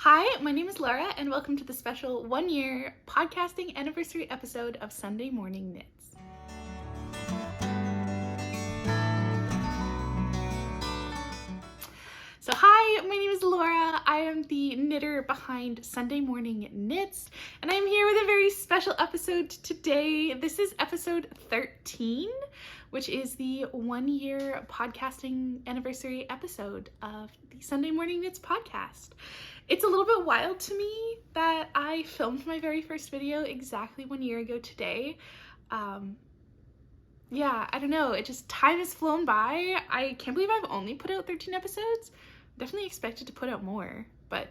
Hi, my name is Laura, and welcome to the special 1-year podcasting anniversary episode of Sunday Morning Knits. So hi, my name is Laura. I am the knitter behind Sunday Morning Knits, and I'm here with a very special episode today. This is episode 13, which is the 1-year podcasting anniversary episode of the Sunday Morning Knits podcast. It's a little bit wild to me that I filmed my very first video exactly 1 year ago today. Yeah, I don't know, time has flown by. I can't believe I've only put out 13 episodes. Definitely expected to put out more, but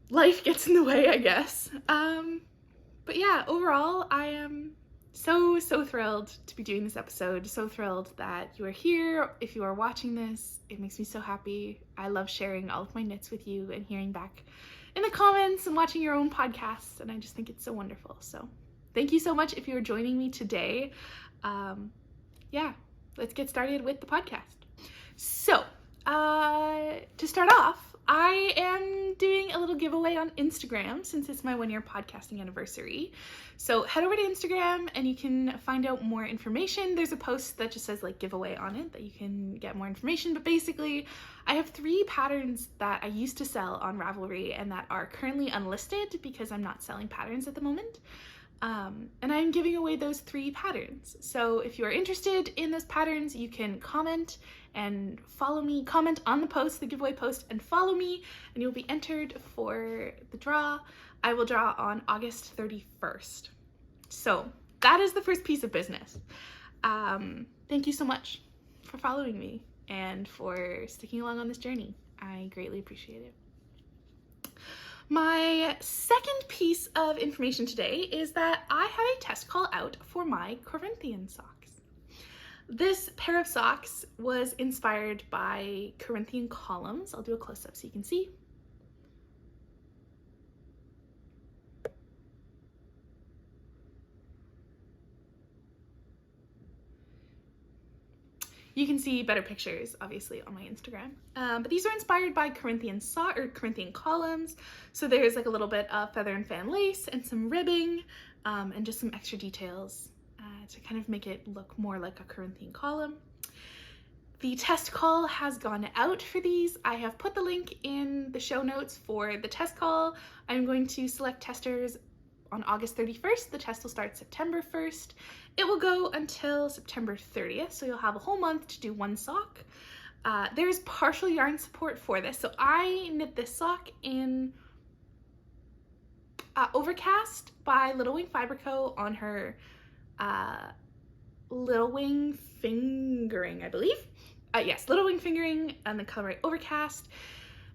life gets in the way, I guess. But yeah, overall, I am so thrilled to be doing this episode. So thrilled that you are here. If you are watching this, it makes me so happy. I love sharing all of my knits with you and hearing back in the comments and watching your own podcasts, and I just think it's so wonderful. So thank you so much if you're joining me today. Yeah, let's get started with the podcast. So to start off, I am doing a little giveaway on Instagram since it's my 1-year podcasting anniversary. So head over to Instagram and you can find out more information. There's a post that just says like giveaway on it that you can get more information. But basically, I have 3 patterns that I used to sell on Ravelry and that are currently unlisted because I'm not selling patterns at the moment. And I'm giving away those 3 patterns. So if you're interested in those patterns, you can comment and follow me, comment on the post, the giveaway post, and follow me, and you'll be entered for the draw. I will draw on August 31st. So that is the first piece of business. Thank you so much for following me and for sticking along on this journey. I greatly appreciate it. My second piece of information today is that I have a test call out for my Corinthian socks. This pair of socks was inspired by Corinthian columns. I'll do a close-up so you can see. You can see better pictures, obviously, on my Instagram. But these are inspired by Corinthian columns. So there's like a little bit of feather and fan lace and some ribbing and just some extra details to kind of make it look more like a Corinthian column. The test call has gone out for these. I have put the link in the show notes for the test call. I'm going to select testers on August 31st. The test will start September 1st. It will go until September 30th, so you'll have a whole month to do 1 sock. There's partial yarn support for this. So I knit this sock in Overcast by Little Wing Fibre Co. on her Little Wing Fingering, I believe. Yes, Little Wing Fingering and the colorway Overcast.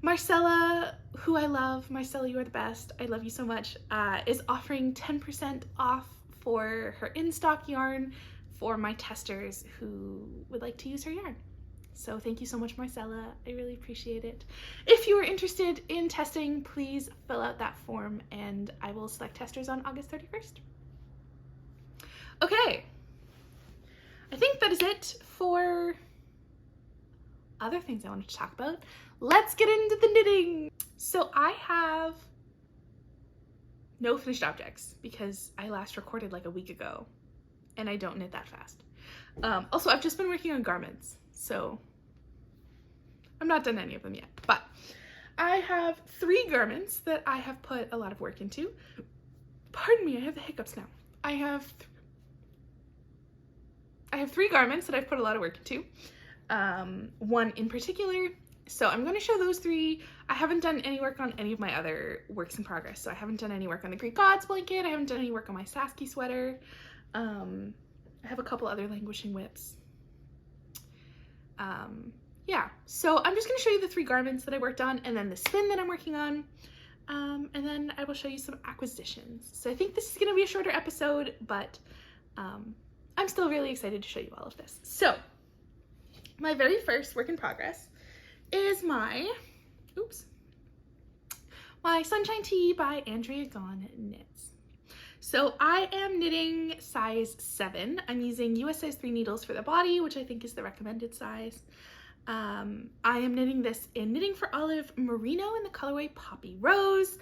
Marcella, who I love, Marcella, you are the best, I love you so much, is offering 10% off for her in-stock yarn for my testers who would like to use her yarn. So thank you so much, Marcella. I really appreciate it. If you are interested in testing, please fill out that form and I will select testers on August 31st. Okay, I think that is it for other things I wanted to talk about. Let's get into the knitting. So I have no finished objects because I last recorded like a week ago and I don't knit that fast. Also, I've just been working on garments, so I'm not done any of them yet, but I have 3 garments that I have put a lot of work into. Pardon me, I have the hiccups now. I have 3 garments that I've put a lot of work into. 1 in particular. So I'm going to show those 3. I haven't done any work on any of my other works in progress. So I haven't done any work on the Greek Gods blanket. I haven't done any work on my Sasky sweater. I have a couple other languishing whips. Yeah, so I'm just going to show you the 3 garments that I worked on and then the spin that I'm working on. And then I will show you some acquisitions. So I think this is going to be a shorter episode, but I'm still really excited to show you all of this. So my very first work in progress is my Sunshine Tee by Andrea Gone Knits. So I am knitting size 7. I'm using US size 3 needles for the body, which I think is the recommended size. I am knitting this in Knitting for Olive Merino in the colorway Poppy Rose,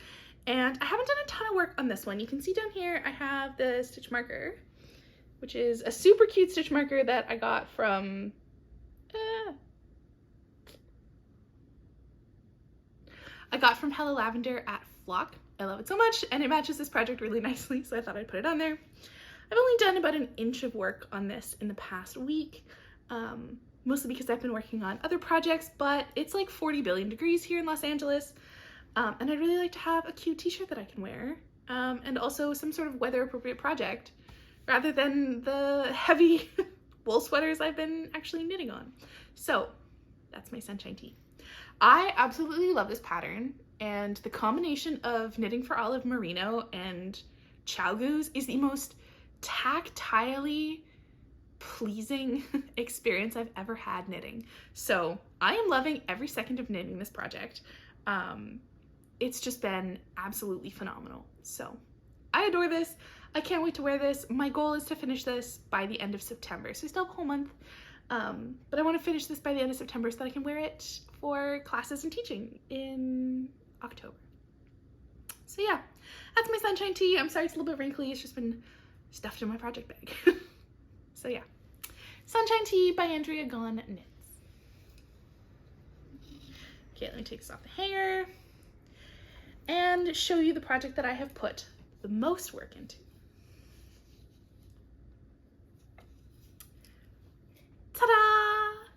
and I haven't done a ton of work on this one. You can see down here I have the stitch marker, which is a super cute stitch marker that I got from Hello Lavender at Flock. I love it so much, and it matches this project really nicely, so I thought I'd put it on there. I've only done about an inch of work on this in the past week, mostly because I've been working on other projects, but it's like 40 billion degrees here in Los Angeles, and I'd really like to have a cute t-shirt that I can wear, and also some sort of weather-appropriate project, rather than the heavy wool sweaters I've been actually knitting on. So that's my sunshine tee. I absolutely love this pattern, and the combination of Knitting for Olive Merino and ChiaoGoo's is the most tactilely pleasing experience I've ever had knitting. So I am loving every second of knitting this project. It's just been absolutely phenomenal. So I adore this. I can't wait to wear this. My goal is to finish this by the end of September, so we still have a whole month. But I want to finish this by the end of September so that I can wear it for classes and teaching in October. So yeah, that's my sunshine tee. I'm sorry it's a little bit wrinkly. It's just been stuffed in my project bag. So yeah, sunshine tee by Andrea Gone Knits. Okay, let me take this off the hanger and show you the project that I have put the most work into. Ta-da!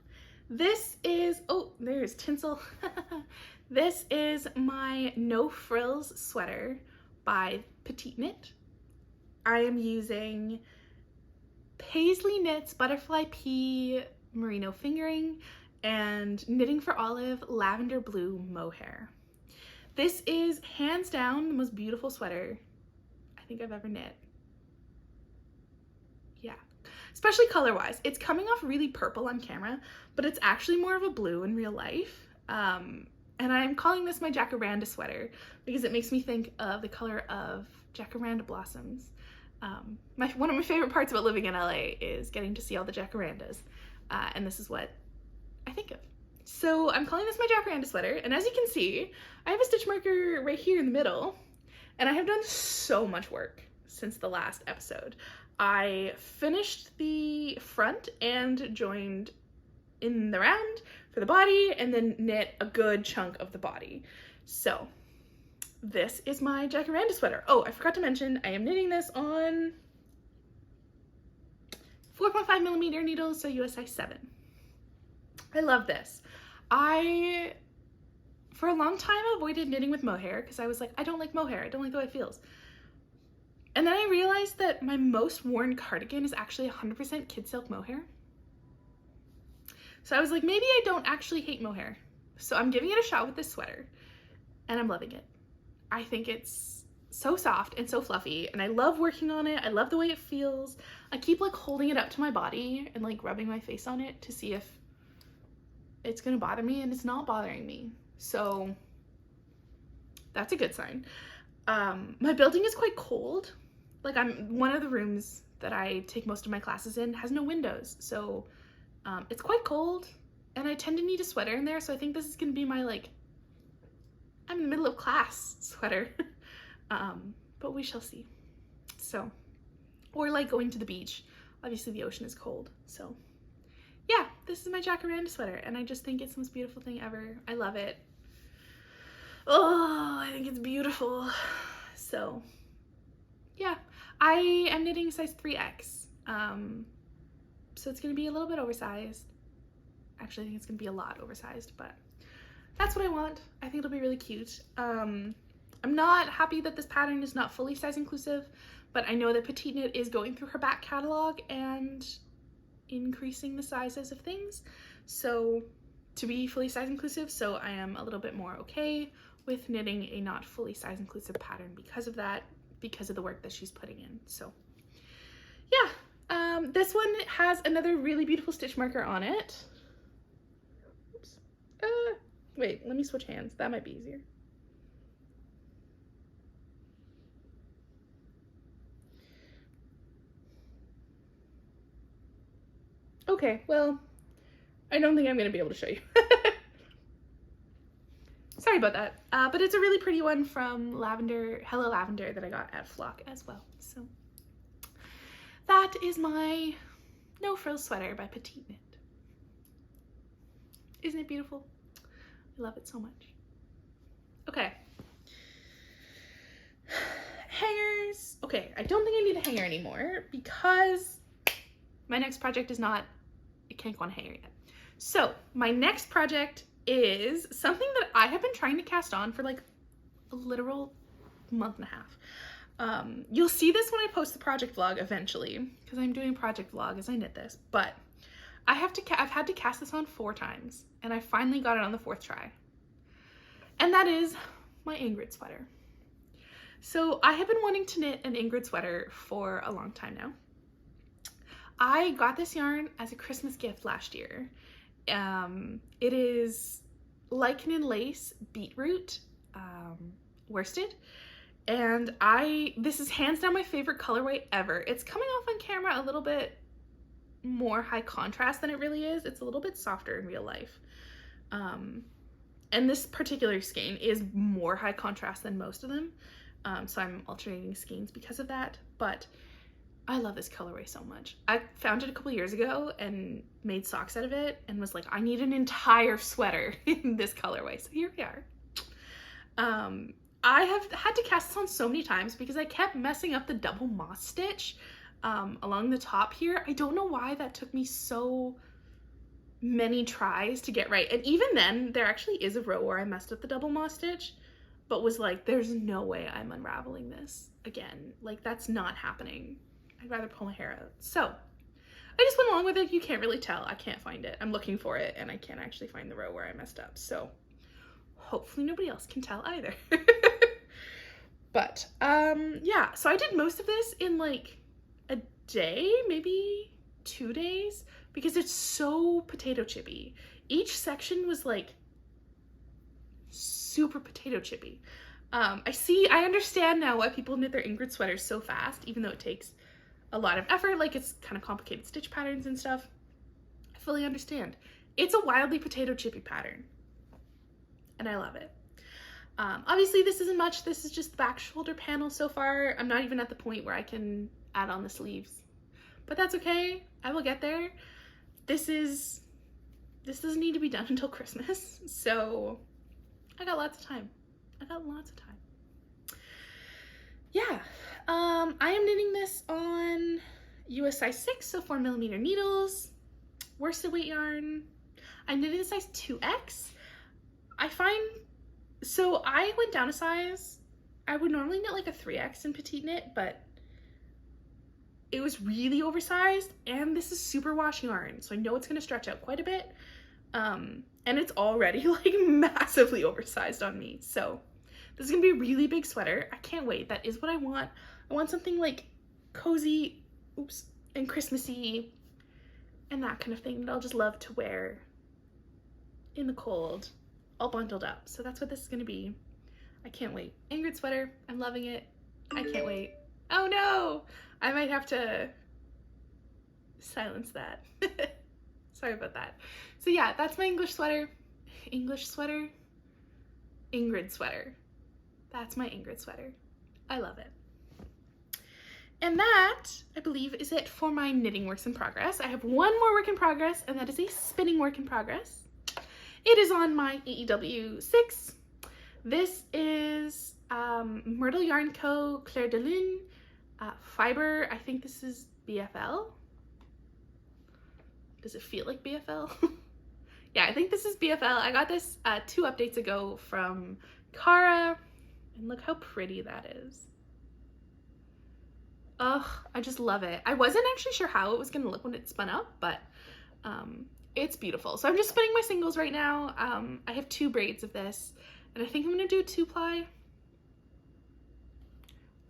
This is, oh, there's tinsel. This is my No Frills sweater by PetiteKnit. I am using Pasley Knits Butterfly Pea Merino fingering and Knitting for Olive Lavender Blue Mohair. This is hands down the most beautiful sweater I think I've ever knit. Yeah, especially color-wise. It's coming off really purple on camera, but it's actually more of a blue in real life. And I'm calling this my jacaranda sweater because it makes me think of the color of jacaranda blossoms. One of my favorite parts about living in LA is getting to see all the jacarandas, and this is what I think of. So I'm calling this my jacaranda sweater, and as you can see, I have a stitch marker right here in the middle, and I have done so much work since the last episode. I finished the front and joined in the round for the body, and then knit a good chunk of the body. So this is my jacaranda sweater. Oh, I forgot to mention, I am knitting this on 4.5 millimeter needles, so US size 7. I love this. I, for a long time, avoided knitting with mohair because I was like, I don't like mohair. I don't like the way it feels. And then I realized that my most worn cardigan is actually 100% kid silk mohair. So I was like, maybe I don't actually hate mohair. So I'm giving it a shot with this sweater, and I'm loving it. I think it's so soft and so fluffy, and I love working on it. I love the way it feels. I keep like holding it up to my body and like rubbing my face on it to see if it's gonna bother me, and it's not bothering me. So that's a good sign. My building is quite cold. Like one of the rooms that I take most of my classes in has no windows. So it's quite cold, and I tend to need a sweater in there. So I think this is gonna be my like, I'm in the middle of class sweater. But we shall see. So, or like going to the beach. Obviously the ocean is cold. So yeah, this is my jacaranda sweater, and I just think it's the most beautiful thing ever. I love it. Oh, I think it's beautiful. So yeah, I am knitting size 3X. So it's gonna be a little bit oversized. Actually, I think it's gonna be a lot oversized, but that's what I want. I think it'll be really cute. I'm not happy that this pattern is not fully size inclusive, but I know that PetiteKnit is going through her back catalog and increasing the sizes of things, so to be fully size inclusive, so I am a little bit more okay with knitting a not fully size inclusive pattern because of that, because of the work that she's putting in. So yeah, this one has another really beautiful stitch marker on it. Oops. Wait, let me switch hands. That might be easier. Okay, well, I don't think I'm gonna be able to show you. Sorry about that. But it's a really pretty one from Lavender, Hello Lavender, that I got at Flock as well. So that is my No Frills sweater by PetiteKnit. Isn't it beautiful? I love it so much. Okay. Hangers. Okay, I don't think I need a hanger anymore because my next project is not, it can't go on a hanger yet. So my next project is something that I have been trying to cast on for like a literal month and a half. You'll see this when I post the project vlog eventually, because I'm doing a project vlog as I knit this, but I've had to cast this on 4 times, and I finally got it on the 4th try. And that is my Ingrid sweater. So I have been wanting to knit an Ingrid sweater for a long time now. I got this yarn as a Christmas gift last year. It is Lichen and lace beetroot worsted, and this is hands down my favorite colorway ever. It's coming off on camera a little bit more high contrast than it really is. It's a little bit softer in real life. And this particular skein is more high contrast than most of them. So I'm alternating skeins because of that, but I love this colorway so much. I found it a couple years ago and made socks out of it and was like, I need an entire sweater in this colorway. So here we are. I have had to cast this on so many times because I kept messing up the double moss stitch along the top here. I don't know why that took me so many tries to get right. And even then, there actually is a row where I messed up the double moss stitch, but was like, there's no way I'm unraveling this again. Like, that's not happening. I'd rather pull my hair out. So I just went along with it. You can't really tell. I can't find it. I'm looking for it and I can't actually find the row where I messed up. So hopefully nobody else can tell either. But yeah, so I did most of this in like a day, maybe 2 days, because it's so potato chippy. Each section was like super potato chippy. I understand now why people knit their Ingrid sweaters so fast, even though it takes a lot of effort. Like, it's kind of complicated stitch patterns and stuff. I fully understand. It's a wildly potato chippy pattern, and I love it. Obviously this isn't much. This is just the back shoulder panel so far. I'm not even at the point where I can add on the sleeves, but that's okay. I will get there. This doesn't need to be done until Christmas, so I got lots of time. Yeah, I am knitting this on US size 6, so 4mm needles, worsted weight yarn. I'm knitting a size 2X. So I went down a size. I would normally knit like a 3X in PetiteKnit, but it was really oversized, and this is super wash yarn, so I know it's gonna stretch out quite a bit. And it's already like massively oversized on me, so this is gonna be a really big sweater. I can't wait. That is what I want. I want something like cozy, and Christmassy, and that kind of thing that I'll just love to wear in the cold, all bundled up. So that's what this is gonna be. I can't wait. Ingrid sweater, I'm loving it. I can't wait. Oh no, I might have to silence that. Sorry about that. So yeah, that's my Ingrid sweater. That's my Ingrid sweater. I love it. And that, I believe, is it for my knitting works in progress. I have one more work in progress, and that is a spinning work in progress. It is on my AEW 6. This is Myrtle Yarn Co. Claire de Lune fibre. I think this is BFL. Does it feel like BFL? Yeah, I think this is BFL. I got this 2 updates ago from Cara, and look how pretty that is. Ugh, I just love it. I wasn't actually sure how it was gonna look when it spun up, but it's beautiful. So I'm just spinning my singles right now. I have 2 braids of this, and I think I'm gonna do a 2-ply.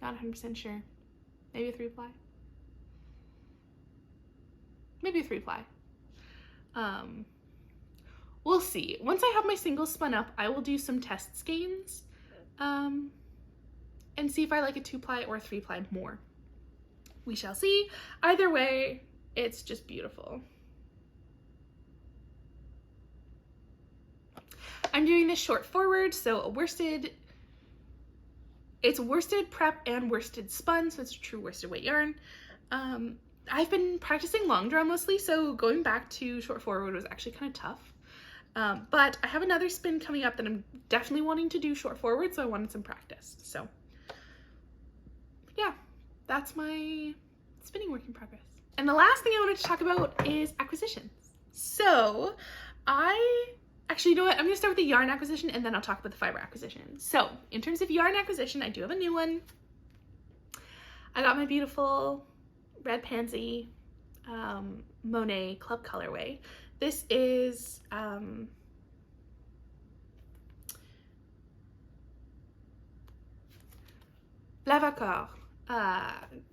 Not 100% sure. Maybe a 3-ply. Maybe a 3-ply. We'll see. Once I have my singles spun up, I will do some test skeins and see if I like a 2-ply or a 3-ply more. We shall see. Either way, it's just beautiful. I'm doing this short forward, so a worsted, it's worsted prep and worsted spun, so it's a true worsted weight yarn. I've been practicing long draw mostly, so going back to short forward was actually kind of tough. But I have another spin coming up that I'm definitely wanting to do short forward, so I wanted some practice. So yeah, that's my spinning work in progress. And the last thing I wanted to talk about is acquisitions. So actually, you know what? I'm gonna start with the yarn acquisition and then I'll talk about the fiber acquisition. So in terms of yarn acquisition, I do have a new one. I got my beautiful red pansy Monet club colorway. This is Lavander.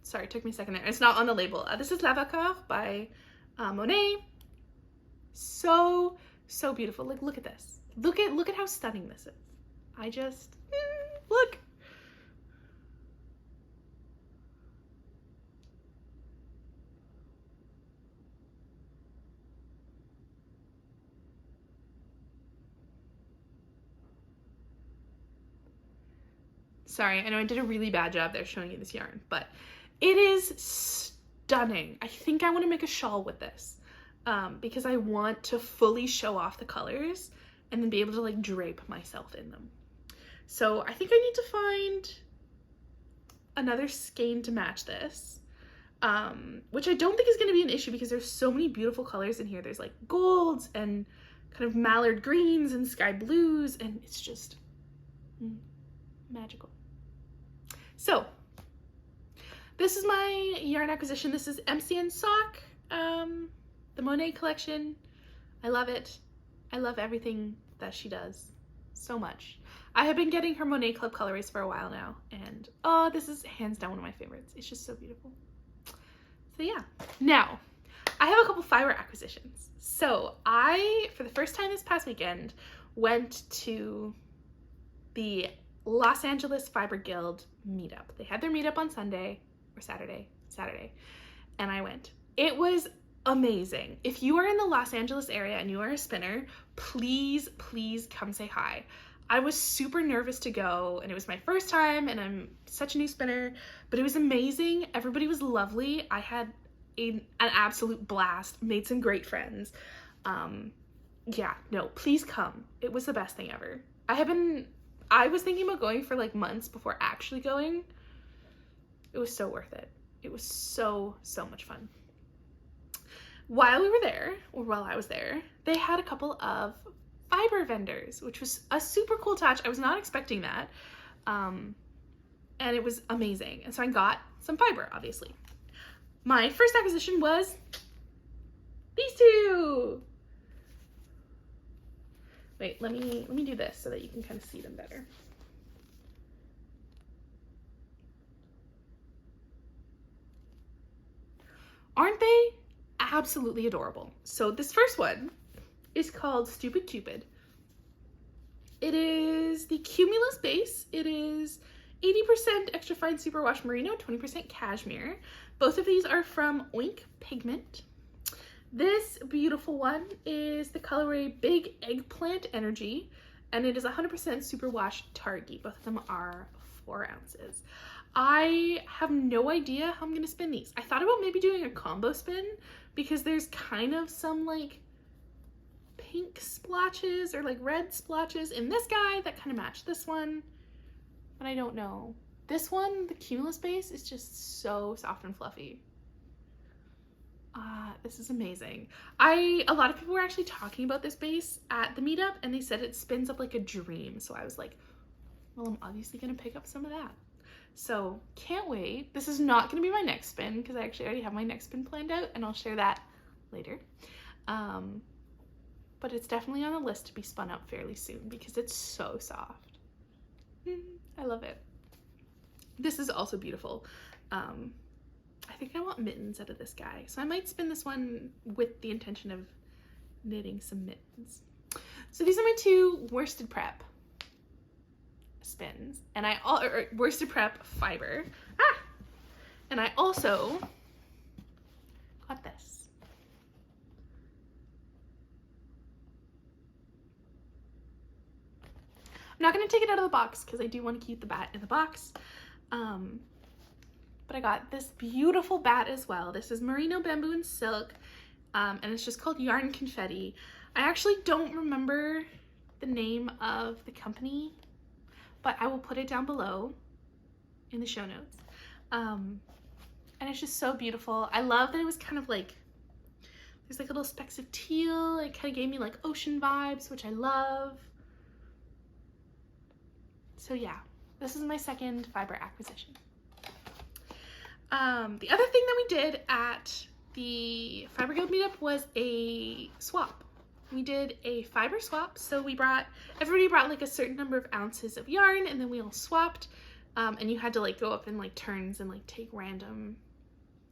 Sorry, it took me a second there. It's not on the label. This is Lavander by Monet. So beautiful. Like, look at this. Look at how stunning this is. I just look. Sorry, I know I did a really bad job there showing you this yarn, but it is stunning. I think I want to make a shawl with this because I want to fully show off the colors and then be able to like drape myself in them. So I think I need to find another skein to match this, which I don't think is going to be an issue because there's so many beautiful colors in here. There's like golds and kind of mallard greens and sky blues, and it's just magical. So this is my yarn acquisition. This is MCN Sock, the Monet collection. I love it. I love everything that she does so much. I have been getting her Monet Club colorways for a while now, and oh, this is hands down one of my favorites. It's just so beautiful. So yeah, now I have a couple fiber acquisitions. So I, for the first time this past weekend, went to the Los Angeles Fiber Guild meetup. They had their meetup on Sunday or Saturday, and I went. It was amazing. If you are in the Los Angeles area and you are a spinner, please come say hi. I was super nervous to go, and it was my first time, and I'm such a new spinner, but it was amazing. Everybody was lovely. I had an absolute blast, made some great friends. Yeah, no, please come. It was the best thing ever. I was thinking about going for like months before actually going. It was so worth it. It was so much fun. While we were there, or while I was there, they had a couple of fiber vendors, which was a super cool touch. I was not expecting that. And it was amazing. And so I got some fiber, obviously. My first acquisition was these two. Wait, let me do this so that you can kind of see them better. Aren't they absolutely adorable? So this first one is called Stupid Cupid. It is the Cumulus base. It is 80% extra fine superwash merino, 20% cashmere. Both of these are from Oink Pigment. This beautiful one is the colorway Big Eggplant Energy, and it is 100% superwash targi. Both of them are 4 ounces. I have no idea how I'm gonna spin these. I thought about maybe doing a combo spin because there's kind of some like pink splotches or like red splotches in this guy that kind of match this one, but I don't know. This one, the Cumulus base, is just so soft and fluffy. This is amazing. A lot of people were actually talking about this base at the meetup, and they said it spins up like a dream. So I was like, well, I'm obviously gonna pick up some of that. So can't wait. This is not gonna be my next spin because I actually already have my next spin planned out, and I'll share that later. But it's definitely on the list to be spun up fairly soon because it's so soft. I love it. This is also beautiful. I think I want mittens out of this guy, so I might spin this one with the intention of knitting some mittens. So these are my 2 worsted prep spins, and worsted prep fiber. And I also got this. not going to take it out of the box because I do want to keep the bat in the box. But I got this beautiful bat as well. This is Merino bamboo and silk, and it's just called Yarn Confetti. I actually don't remember the name of the company, but I will put it down below in the show notes. And it's just so beautiful. I love that it was kind of like, there's like little specks of teal. It kind of gave me like ocean vibes, which I love. So yeah, this is my second fiber acquisition. The other thing that we did at the Fiber Guild meetup was a swap. We did a fiber swap. So everybody brought like a certain number of ounces of yarn, and then we all swapped. And you had to like go up in like turns and like take random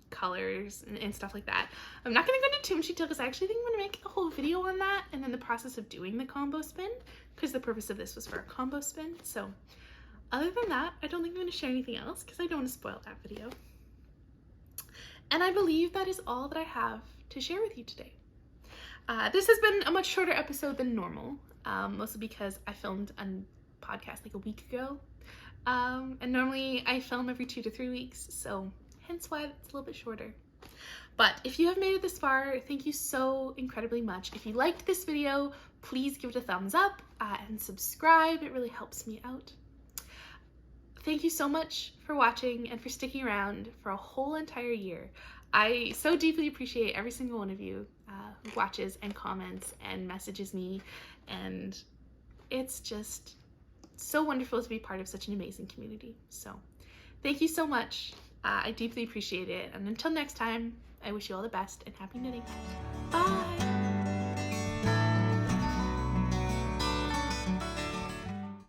colors and stuff like that. I'm not going to go into too much detail because I actually think I'm going to make a whole video on that, and then the process of doing the combo spin, because the purpose of this was for a combo spin. So other than that, I don't think I'm going to share anything else because I don't want to spoil that video. And I believe that is all that I have to share with you today. This has been a much shorter episode than normal, mostly because I filmed a podcast like a week ago. And normally I film every 2 to 3 weeks, so hence why it's a little bit shorter. But if you have made it this far, thank you so incredibly much. If you liked this video, please give it a thumbs up and subscribe. It really helps me out. Thank you so much for watching and for sticking around for a whole entire year. I so deeply appreciate every single one of you who watches and comments and messages me, and it's just so wonderful to be part of such an amazing community. So thank you so much. I deeply appreciate it, and until next time, I wish you all the best and happy knitting. Bye!